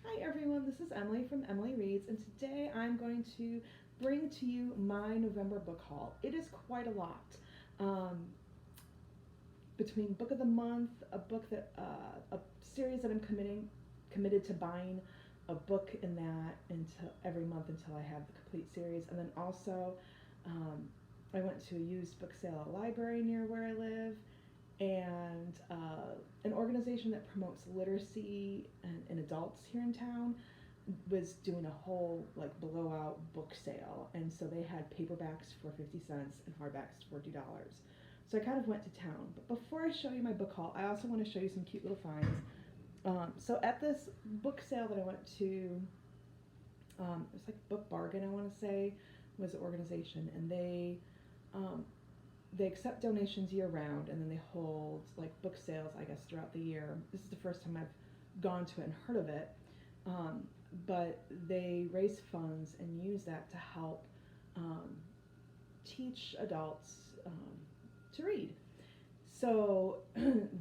Hi everyone, this is Emily from Emily Reads, and today I'm going to bring to you my November book haul. It is quite a lot. Um, Between book of the month, a series that I'm committed to buying a book in that until every month until I have the complete series, and then also um, I went to a used book sale at a library near where I live, and an organization that promotes literacy in adults here in town was doing a whole like blowout book sale, and so they had paperbacks for 50 cents and hardbacks for $2. So I kind of went to town. But before I show you my book haul, I also want to show you some cute little finds. So at this book sale that I went to, it was like Book Bargain, I want to say, was the organization, and um, they accept donations year round, and then they hold like book sales, I guess, throughout the year. This is the first time I've gone to it and heard of it, um, but they raise funds and use that to help um, teach adults to read. So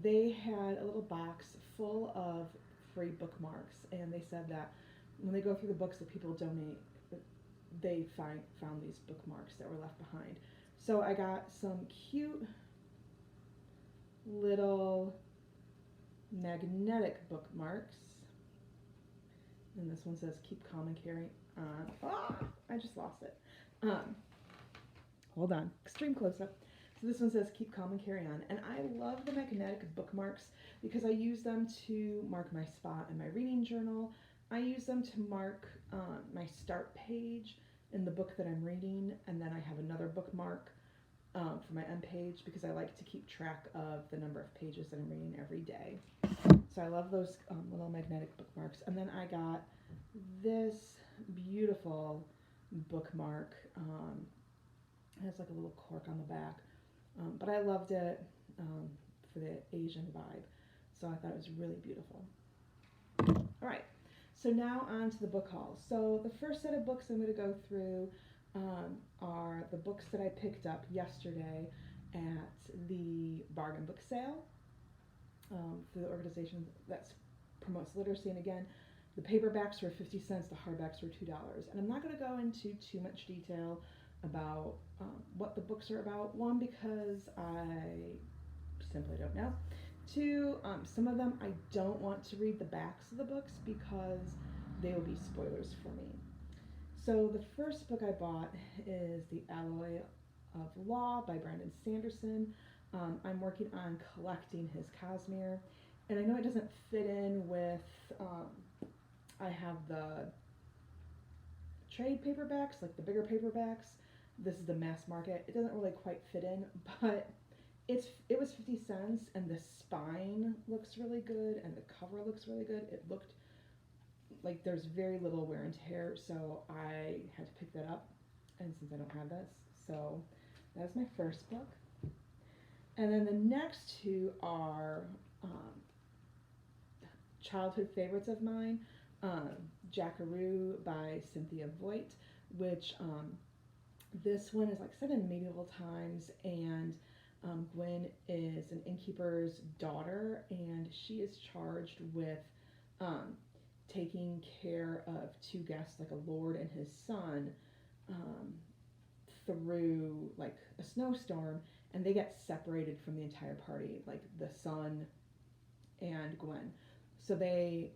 they had a little box full of free bookmarks, and they said that when they go through the books that people donate, they found these bookmarks that were left behind. So I got some cute little magnetic bookmarks, and this one says "Keep calm and carry on." Ah, I just lost it. Um, Hold on, extreme close up. So this one says "Keep calm and carry on," and I love the magnetic bookmarks because I use them to mark my spot in my reading journal. I use them to mark my start page in the book that I'm reading, and then I have another bookmark for my end page because I like to keep track of the number of pages that I'm reading every day. So I love those little magnetic bookmarks. And then I got this beautiful bookmark. It has like a little cork on the back, but I loved it for the Asian vibe. So I thought it was really beautiful. All right, so now on to the book haul. So the first set of books I'm going to go through are the books that I picked up yesterday at the bargain book sale for the organization that promotes literacy. And again, the paperbacks were 50 cents, the hardbacks were $2. And I'm not going to go into too much detail about what the books are about. One, because I simply don't know. Two, some of them I don't want to read the backs of the books because they will be spoilers for me. So the first book I bought is The Alloy of Law by Brandon Sanderson. I'm working on collecting his Cosmere, and I know it doesn't fit in with, I have the trade paperbacks, like the bigger paperbacks. This is the mass market. It doesn't really quite fit in, but it was 50 cents, and the spine looks really good, and the cover looks really good. It looked like there's very little wear and tear, so I had to pick that up, and since I don't have this, so that's my first book. And then the next two are childhood favorites of mine. Jackaroo by Cynthia Voigt, which this one is like set in medieval times, and Gwen is an innkeeper's daughter, and she is charged with taking care of two guests, like a lord and his son, through like a snowstorm, and they get separated from the entire party, like the son and Gwen. So they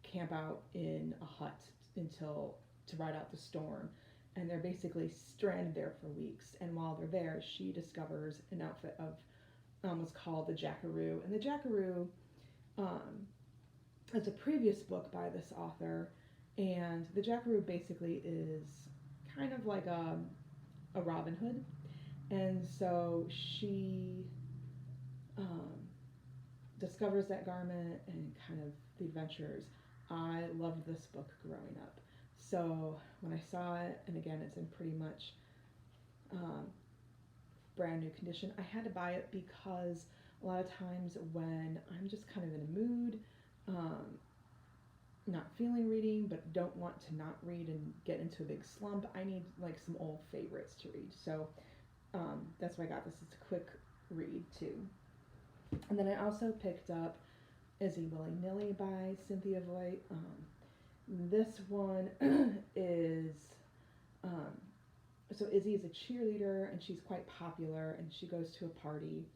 camp out in a hut until to ride out the storm, and they're basically stranded there for weeks. And while they're there, she discovers an outfit of what's called the jackaroo, and the jackaroo is a previous book by this author, and the jackaroo basically is kind of like a Robin Hood, and so she discovers that garment and kind of the adventures. I loved this book growing up. So when I saw it, and again, it's in pretty much brand new condition, I had to buy it because a lot of times when I'm just kind of in a mood, not feeling reading, but don't want to not read and get into a big slump, I need like some old favorites to read. So that's why I got this. It's a quick read too. And then I also picked up Izzy, Willy, Nilly by Cynthia Voigt. This one is, um, so Izzy is a cheerleader and she's quite popular, and she goes to a party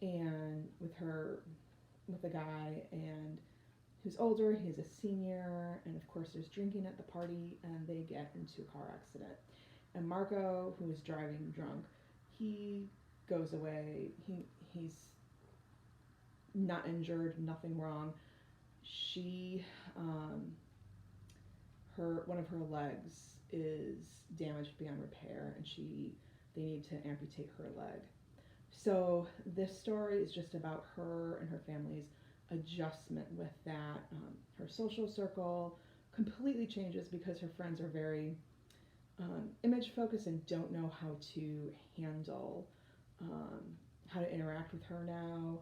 and with a guy, and who's older. He's a senior, and of course there's drinking at the party, and they get into a car accident. And Marco, who is driving drunk, he goes away. He's not injured, nothing wrong. She, her one of her legs is damaged beyond repair, and they need to amputate her leg. So this story is just about her and her family's adjustment with that. Her social circle completely changes because her friends are very image focused and don't know how to handle um, how to interact with her now.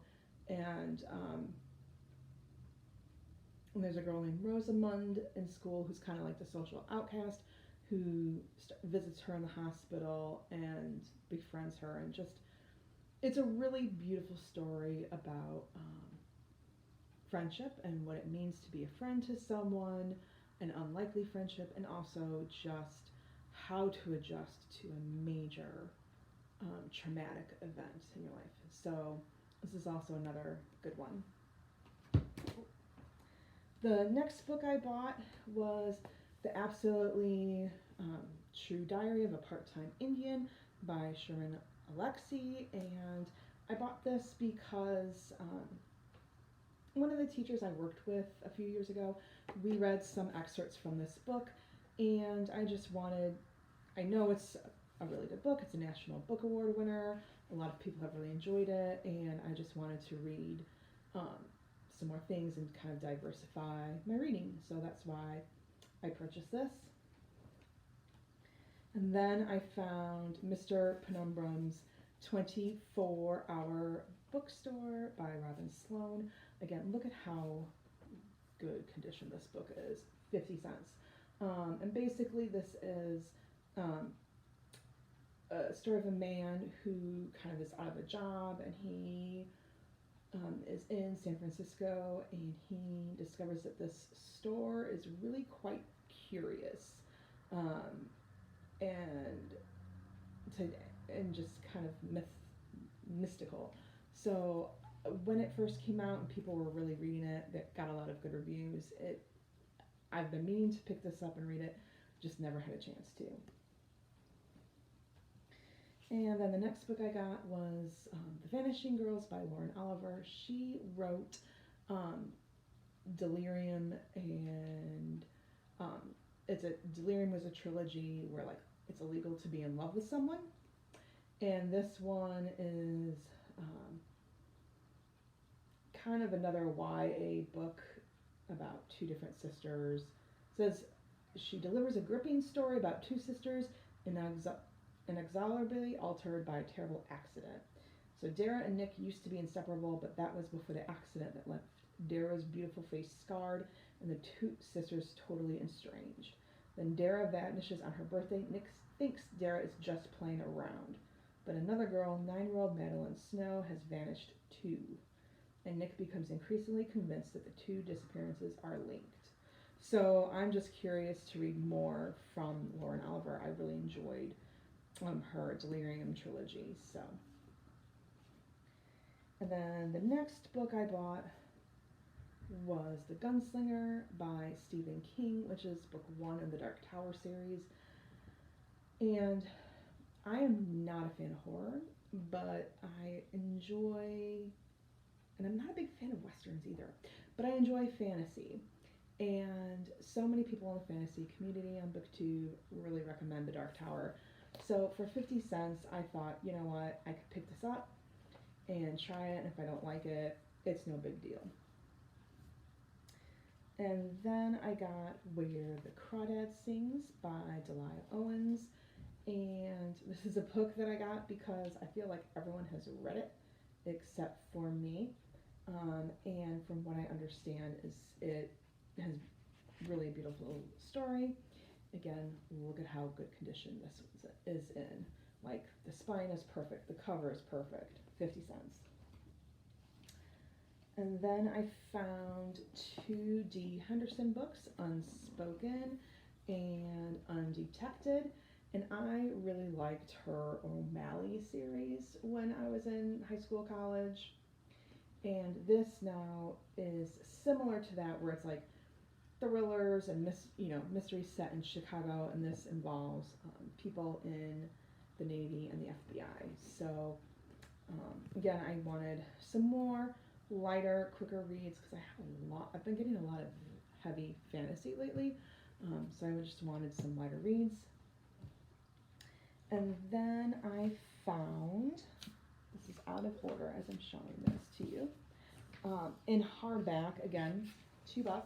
And there's a girl named Rosamund in school who's kind of like the social outcast who visits her in the hospital and befriends her, and just it's a really beautiful story about friendship and what it means to be a friend to someone, an unlikely friendship, and also just how to adjust to a major traumatic event in your life. So this is also another good one. The next book I bought was The Absolutely True Diary of a Part-Time Indian by Sharon Alexey, and I bought this because one of the teachers I worked with a few years ago, we read some excerpts from this book, and I know it's a really good book. It's a National Book Award winner. A lot of people have really enjoyed it, and I just wanted to read some more things and kind of diversify my reading. So that's why I purchased this. And then I found Mr. Penumbrum's 24-Hour Bookstore by Sloan. Again, look at how good condition this book is. 50 cents. And basically this is a story of a man who kind of is out of a job, and he is in San Francisco, and he discovers that this store is really quite curious and just kind of mystical. So when it first came out and people were really reading it, that got a lot of good reviews. I've been meaning to pick this up and read it, just never had a chance to. And then the next book I got was The Vanishing Girls by Lauren Oliver. She wrote Delirium, and Delirium was a trilogy where like it's illegal to be in love with someone, and this one is kind of another YA book about two different sisters. It says she delivers a gripping story about two sisters inexorably altered by a terrible accident. So Dara and Nick used to be inseparable, but that was before the accident that left Dara's beautiful face scarred and the two sisters totally estranged. Then Dara vanishes on her birthday. Nick thinks Dara is just playing around. But another girl, 9-year-old Madeline Snow, has vanished too. And Nick becomes increasingly convinced that the two disappearances are linked. So I'm just curious to read more from Lauren Oliver. I really enjoyed her Delirium trilogy. So, and then the next book I bought was The Gunslinger by Stephen King, which is book 1 in the Dark Tower series. And I am not a fan of horror, but I enjoy, and I'm not a big fan of westerns either, but I enjoy fantasy. And so many people in the fantasy community on BookTube really recommend The Dark Tower. So for 50 cents, I thought, you know what, I could pick this up and try it, and if I don't like it, it's no big deal. And then I got Where the Crawdad Sings by Delia Owens, and this is a book that I got because I feel like everyone has read it except for me, and from what I understand is it has really a beautiful story. Again, look at how good condition this is in. Like, the spine is perfect, the cover is perfect, 50 cents. And then I found two D. Henderson books, Unspoken and Undetected. And I really liked her O'Malley series when I was in high school, college. And this now is similar to that, where it's like thrillers and mysteries set in Chicago, and this involves people in the Navy and the FBI. So again, I wanted some more lighter, quicker reads because I've been getting a lot of heavy fantasy lately, so I just wanted some lighter reads. And then I found, this is out of order as I'm showing this to you, in hardback, again, $2,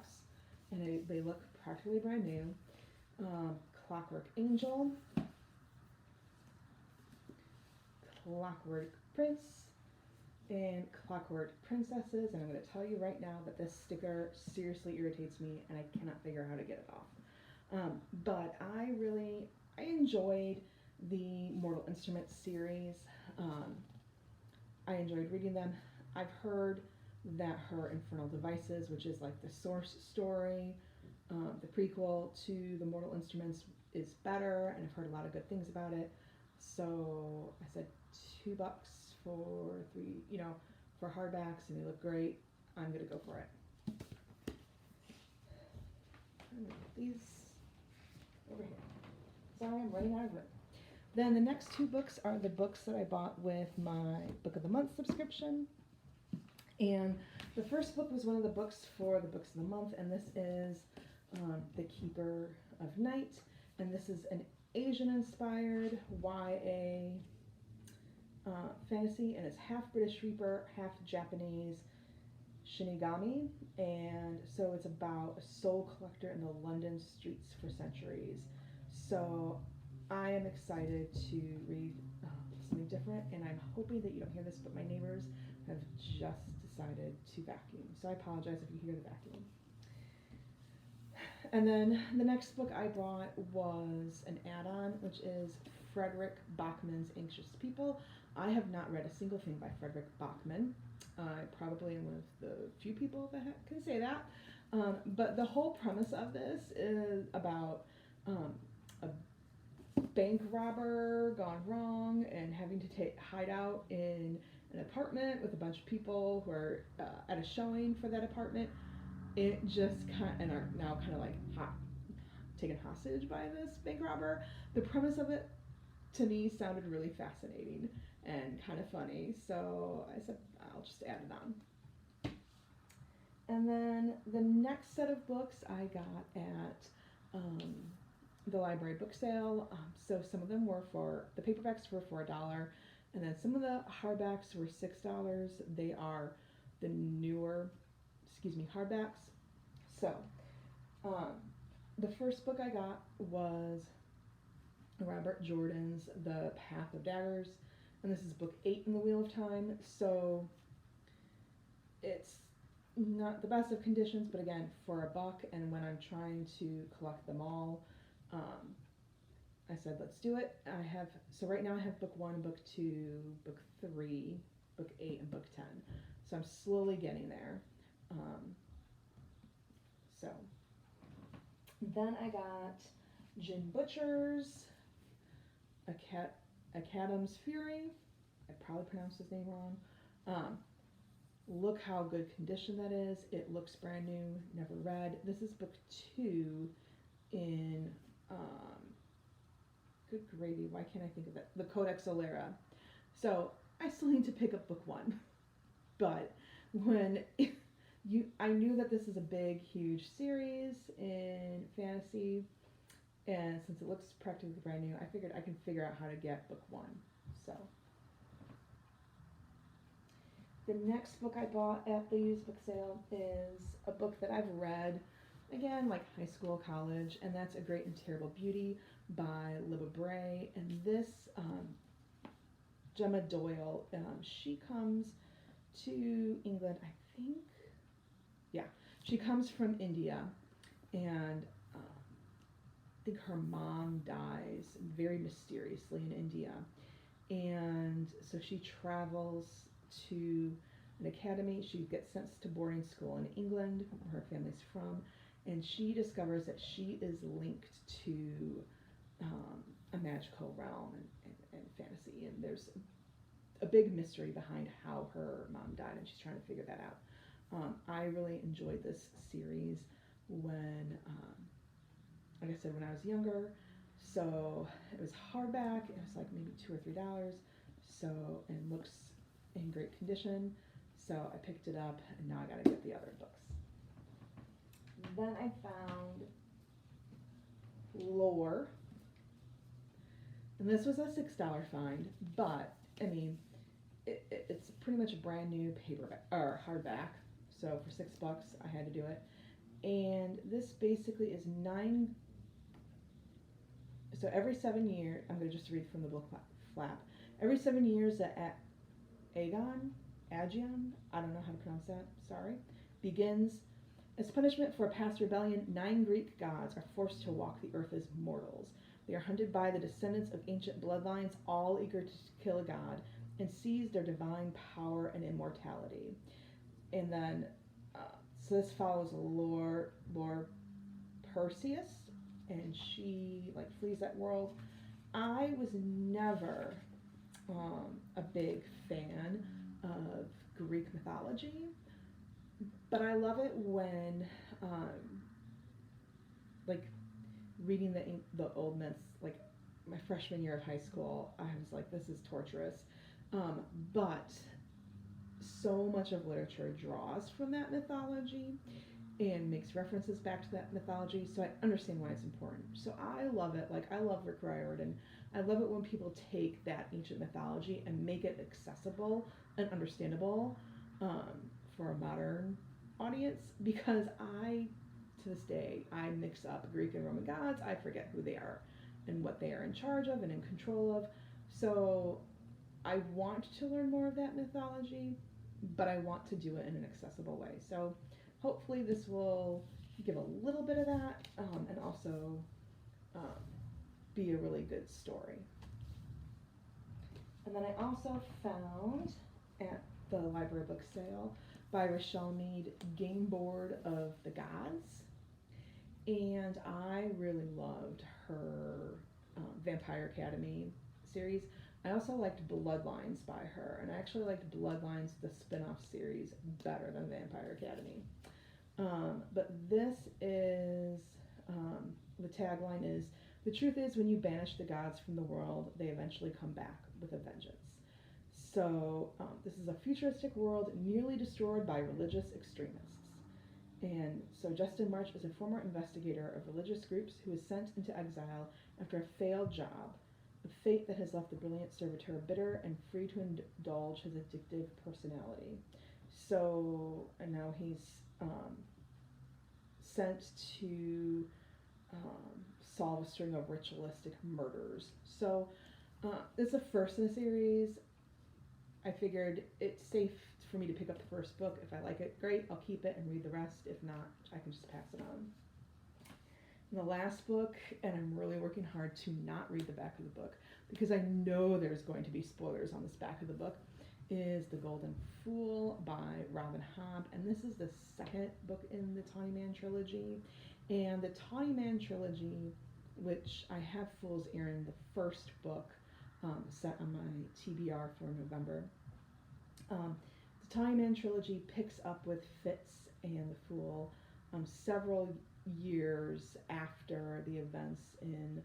and they look practically brand new. Clockwork Angel, Clockwork Prince, and Clockwork Princesses, and I'm going to tell you right now that this sticker seriously irritates me and I cannot figure out how to get it off. But I enjoyed the Mortal Instruments series. I enjoyed reading them. I've heard that her Infernal Devices, which is like the source story, the prequel to the Mortal Instruments, is better, and I've heard a lot of good things about it. So I said $2 for for hardbacks, and they look great. I'm gonna go for it. I'm gonna put these over here. Sorry, I'm running out of room. Then the next two books are the books that I bought with my Book of the Month subscription. And the first book was one of the books for the Books of the Month, and this is The Keeper of Night. And this is an Asian-inspired YA fantasy, and it's half British Reaper, half Japanese Shinigami. And so it's about a soul collector in the London streets for centuries. So I am excited to read something different, and I'm hoping that you don't hear this, but my neighbors have just decided to vacuum. So I apologize if you hear the vacuum. And then the next book I bought was an add-on, which is Frederick Bachman's Anxious People. I have not read a single thing by Frederick Bachman. I probably am one of the few people that can say that. But the whole premise of this is about a bank robber gone wrong and having to hide out in an apartment with a bunch of people who are at a showing for that apartment. It just are now kind of like taken hostage by this bank robber. The premise of it to me sounded really fascinating and kind of funny, so I said I'll just add it on. And then the next set of books I got at the library book sale. So some of them were the paperbacks were for $1, and then some of the hardbacks were $6. They are the newer, hardbacks. So the first book I got was Robert Jordan's The Path of Daggers, and this is book 8 in the Wheel of Time. So it's not the best of conditions, but again, for $1, and when I'm trying to collect them all, I said let's do it. So right now I have book 1, book 2, book 3, book 8, and book 10. So I'm slowly getting there. So then I got Jim Butcher's Academs Fury. I probably pronounced his name wrong. Look how good condition that is. It looks brand new, never read. This is book 2 in, good gravy, why can't I think of it? The Codex Alera. So I still need to pick up book 1. But when I knew that this is a big, huge series in fantasy, and since it looks practically brand new, I figured I can figure out how to get book 1. So the next book I bought at the used book sale is a book that I've read, again, like high school, college, and that's A Great and Terrible Beauty by Libba Bray. And this, Gemma Doyle, she comes to England, I think, she comes from India, and I think her mom dies very mysteriously in India, and so she travels to an academy. She gets sent to boarding school in England, where her family's from, and she discovers that she is linked to a magical realm and fantasy, and there's a big mystery behind how her mom died, and she's trying to figure that out. I really enjoyed this series when, like I said, when I was younger. So it was hardback. It was like maybe $2 or $3. So, and looks in great condition. So I picked it up, and now I got to get the other books. Then I found Lore, and this was a $6 find, but I mean, it's pretty much a brand new paperback or hardback. So for $6, I had to do it. And this basically is 9. So every 7 years, I'm going to just read from the book flap. Every 7 years, Aegon, I don't know how to pronounce that, sorry, begins. As punishment for a past rebellion, 9 Greek gods are forced to walk the earth as mortals. They are hunted by the descendants of ancient bloodlines, all eager to kill a god and seize their divine power and immortality. And then, so this follows Lore Perseus, and she like flees that world. I was never a big fan of Greek mythology, but I love it when like reading the old myths. Like my freshman year of high school, I was like, this is torturous, but so much of literature draws from that mythology and makes references back to that mythology, so I understand why it's important. So I love it. Like, I love Rick Riordan. I love it when people take that ancient mythology and make it accessible and understandable for a modern audience, because to this day, I mix up Greek and Roman gods. I forget who they are and what they are in charge of and in control of. So I want to learn more of that mythology, but I want to do it in an accessible way. So hopefully this will give a little bit of that, and also be a really good story. And then I also found at the library book sale by Rochelle Mead, Game Board of the Gods. And I really loved her Vampire Academy series. I also liked Bloodlines by her, and I actually liked Bloodlines, the spin-off series, better than Vampire Academy. But this is, the tagline is, "The truth is, when you banish the gods from the world, they eventually come back with a vengeance." So this is a futuristic world nearly destroyed by religious extremists. And so Justin March is a former investigator of religious groups who is sent into exile after a failed job, a fate that has left the brilliant servitor bitter and free to indulge his addictive personality. So, and now he's sent to solve a string of ritualistic murders. So it's the first in the series. I figured it's safe for me to pick up the first book. If I like it, great, I'll keep it and read the rest. If not, I can just pass it on. And the last book, and I'm really working hard to not read the back of the book, because I know there's going to be spoilers on this back of the book, is The Golden Fool by Robin Hobb. And this is the second book in the Tawny Man trilogy. And the Tawny Man trilogy, which I have Fool's Errand, the first book, set on my TBR for November. The Tawny Man trilogy picks up with Fitz and the Fool several years after the events in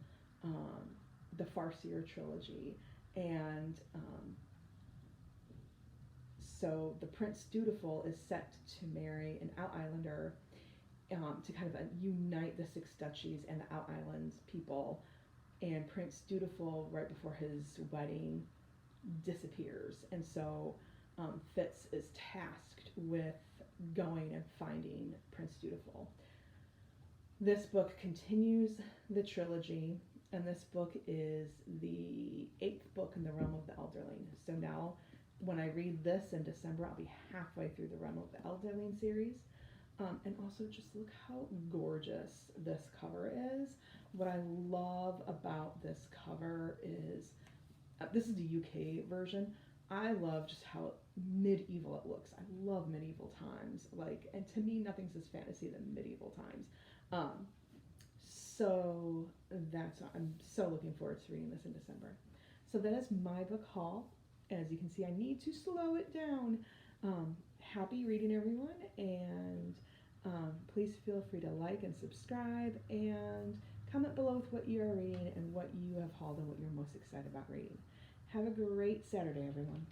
the Farseer trilogy. And so the Prince Dutiful is set to marry an Out Islander to kind of unite the Six Duchies and the Out Islands people. And Prince Dutiful, right before his wedding, disappears. And so Fitz is tasked with going and finding Prince Dutiful. This book continues the trilogy, and this book is the 8th book in the realm of the Elderling. So now, when I read this in December, I'll be halfway through the realm of the Elderling series. And also, just look how gorgeous this cover is. What I love about this cover is, this is the UK version. I love just how medieval it looks. I love medieval times. Like, and to me, nothing says fantasy than medieval times. So I'm so looking forward to reading this in December. So that is my book haul. As you can see, I need to slow it down. Happy reading, everyone, and please feel free to like and subscribe and comment below with what you are reading and what you have hauled and what you're most excited about reading. Have a great Saturday, everyone.